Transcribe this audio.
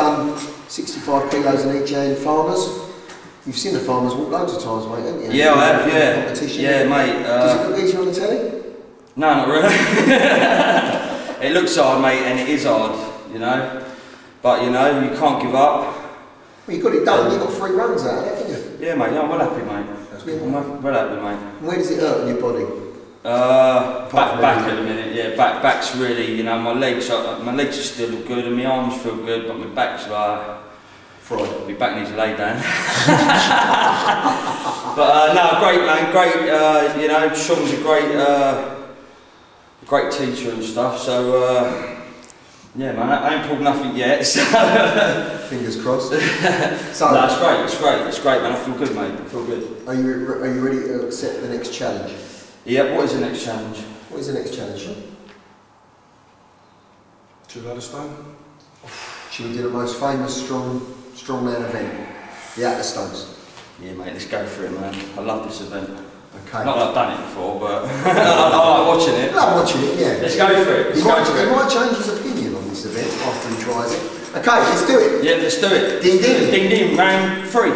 done 65 kilos in each hand farmers. You've seen the farmers walk loads of times, mate, haven't you? Yeah, I have, yeah. Competition. Yeah, mate. Does it look easy on the telly? No, not really. It looks hard, mate, and it is hard, you know. But, you know, you can't give up. Well, you got it done, you got 3 runs out of it, haven't you? Yeah, mate, I'm well happy, mate. I'm well happy, mate. And where does it hurt on your body? Back at the minute, yeah. Back's really, you know, my legs are still good and my arms feel good, but my back's like fried. My back needs to lay down. But no, great man, great. You know, Sean's a great teacher and stuff. So yeah, man, I ain't pulled nothing yet. So fingers crossed. So no, it's great, man. I feel good, mate. I feel good. Are you ready to accept the next challenge? Yeah. What is the next challenge? What is the next challenge, Sean? 200 stone. Should we do the most famous strongman event? The Atlas Stones. Yeah, mate, let's go for it, man. I love this event. Okay. Not that I've done it before, but I like watching it. I like watching it, yeah. Let's go for it. He might change his opinion on this event after he tries it. Okay, let's do it. Yeah, let's do it. Ding ding. Ding ding, round 3.